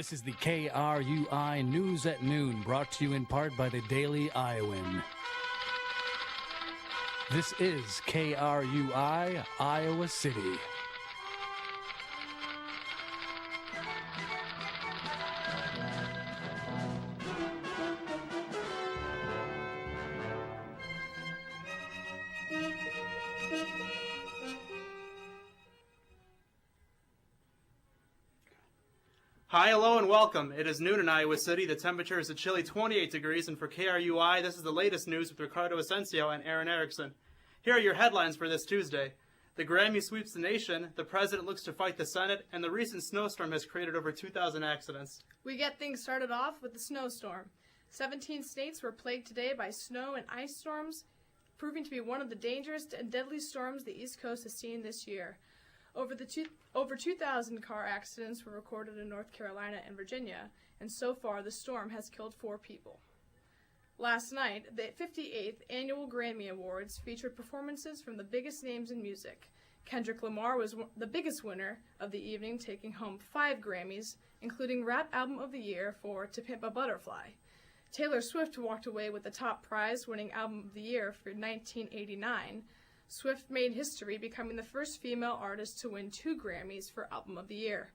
This is the KRUI News at Noon, brought to you in part by the Daily Iowan. This is KRUI, Iowa City. Hi, hello, and welcome. It is noon in Iowa City. The temperature is a chilly 28 degrees, and for KRUI, this is the latest news with Ricardo Asensio and Aaron Erickson. Here are your headlines for this Tuesday. The Grammy sweeps the nation, the president looks to fight the Senate, and the recent snowstorm has created over 2,000 accidents. We get things started off with the snowstorm. 17 states were plagued today by snow and ice storms, proving to be one of the dangerous and deadly storms the East Coast has seen this year. Over 2,000 car accidents were recorded in North Carolina and Virginia, and so far the storm has killed 4 people. Last night, the 58th Annual Grammy Awards featured performances from the biggest names in music. Kendrick Lamar was the biggest winner of the evening, taking home 5 Grammys, including Rap Album of the Year for To Pimp a Butterfly. Taylor Swift walked away with the top prize, winning Album of the Year for 1989. Swift made history, becoming the first female artist to win 2 Grammys for Album of the Year.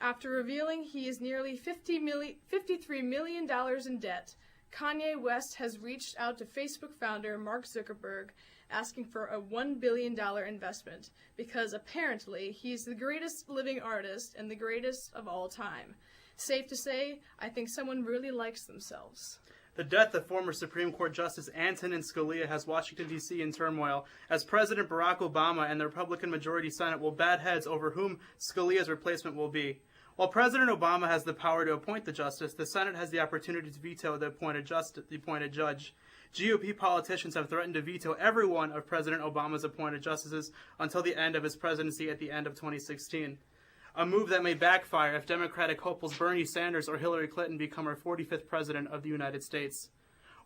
After revealing he is nearly $53 million in debt, Kanye West has reached out to Facebook founder Mark Zuckerberg, asking for a $1 billion investment, because apparently he's the greatest living artist and the greatest of all time. Safe to say, I think someone really likes themselves. The death of former Supreme Court Justice Antonin Scalia has Washington, D.C. in turmoil, as President Barack Obama and the Republican majority Senate will bat heads over whom Scalia's replacement will be. While President Obama has the power to appoint the justice, the Senate has the opportunity to veto the appointed judge. GOP politicians have threatened to veto every one of President Obama's appointed justices until the end of his presidency at the end of 2016. A move that may backfire if Democratic hopefuls Bernie Sanders or Hillary Clinton become our 45th president of the United States.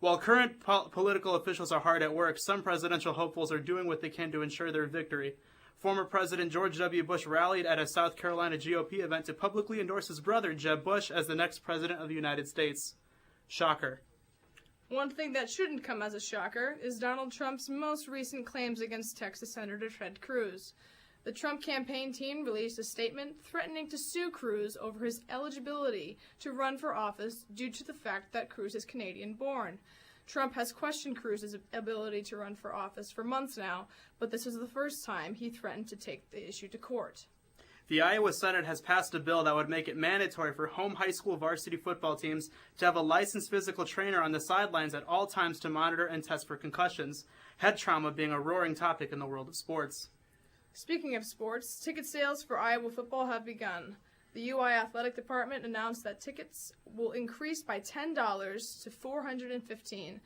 While current political officials are hard at work, some presidential hopefuls are doing what they can to ensure their victory. Former President George W. Bush rallied at a South Carolina GOP event to publicly endorse his brother, Jeb Bush, as the next president of the United States. Shocker. One thing that shouldn't come as a shocker is Donald Trump's most recent claims against Texas Senator Ted Cruz. The Trump campaign team released a statement threatening to sue Cruz over his eligibility to run for office due to the fact that Cruz is Canadian-born. Trump has questioned Cruz's ability to run for office for months now, but this is the first time he threatened to take the issue to court. The Iowa Senate has passed a bill that would make it mandatory for home high school varsity football teams to have a licensed physical trainer on the sidelines at all times to monitor and test for concussions, head trauma being a roaring topic in the world of sports. Speaking of sports, ticket sales for Iowa football have begun. The UI Athletic Department announced that tickets will increase by $10 to $415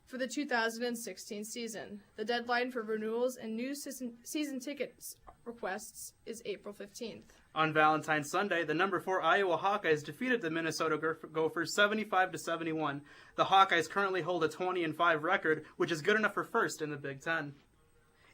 for the 2016 season. The deadline for renewals and new season tickets requests is April 15th. On Valentine's Sunday, the number 4 Iowa Hawkeyes defeated the Minnesota Gophers 75-71. The Hawkeyes currently hold a 20-5 record, which is good enough for first in the Big Ten.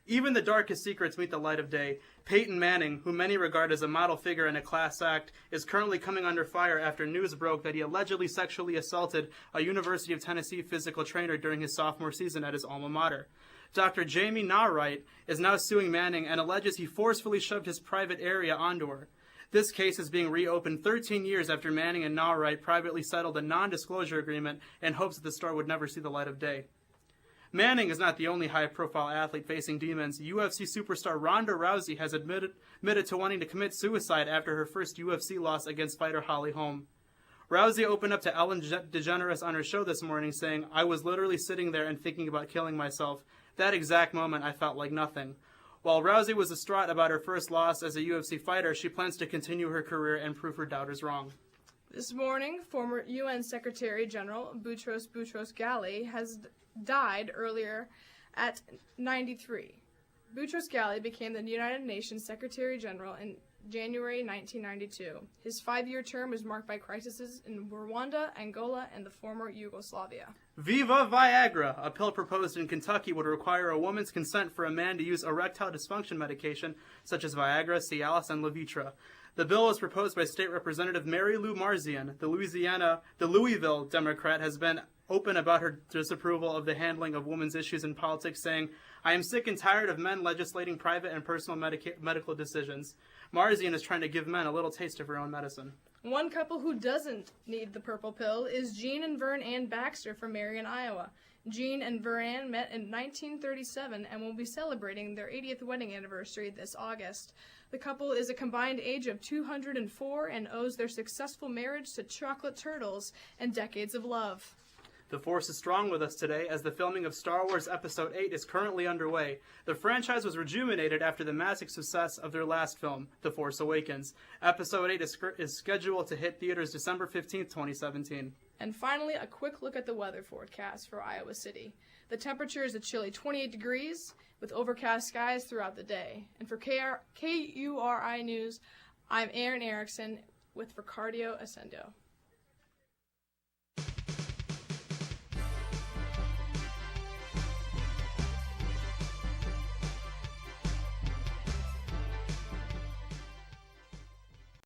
Even the darkest secrets meet the light of day. Peyton Manning, who many regard as a model figure and a class act, is currently coming under fire after news broke that he allegedly sexually assaulted a University of Tennessee physical trainer during his sophomore season at his alma mater. Dr. Jamie Nawright is now suing Manning and alleges he forcefully shoved his private area onto her. This case is being reopened 13 years after Manning and Nawright privately settled a non-disclosure agreement in hopes that the story would never see the light of day. Manning is not the only high-profile athlete facing demons. UFC superstar Ronda Rousey has admitted to wanting to commit suicide after her first UFC loss against fighter Holly Holm. Rousey opened up to Ellen DeGeneres on her show this morning, saying, "I was literally sitting there and thinking about killing myself. That exact moment, I felt like nothing." While Rousey was distraught about her first loss as a UFC fighter, she plans to continue her career and prove her doubters wrong. This morning, former UN Secretary General Boutros Ghali has died earlier at 93. Boutros Ghali became the United Nations Secretary General in January 1992. His 5-year term was marked by crises in Rwanda, Angola, and the former Yugoslavia. Viva Viagra! A pill proposed in Kentucky would require a woman's consent for a man to use erectile dysfunction medication such as Viagra, Cialis, and Levitra. The bill was proposed by State Representative Mary Lou Marzian. The Louisville Democrat has been open about her disapproval of the handling of women's issues in politics, saying, "I am sick and tired of men legislating private and personal medical decisions." Marzian is trying to give men a little taste of her own medicine. One couple who doesn't need the purple pill is Jean and Vern Ann Baxter from Marion, Iowa. Jean and Vern Ann met in 1937 and will be celebrating their 80th wedding anniversary this August. The couple is a combined age of 204 and owes their successful marriage to chocolate turtles and decades of love. The Force is strong with us today as the filming of Star Wars Episode 8 is currently underway. The franchise was rejuvenated after the massive success of their last film, The Force Awakens. Episode 8 is scheduled to hit theaters December 15th, 2017. And finally, a quick look at the weather forecast for Iowa City. The temperature is a chilly 28 degrees with overcast skies throughout the day. And for KRUI News, I'm Aaron Erickson with Ricardo Ascendo.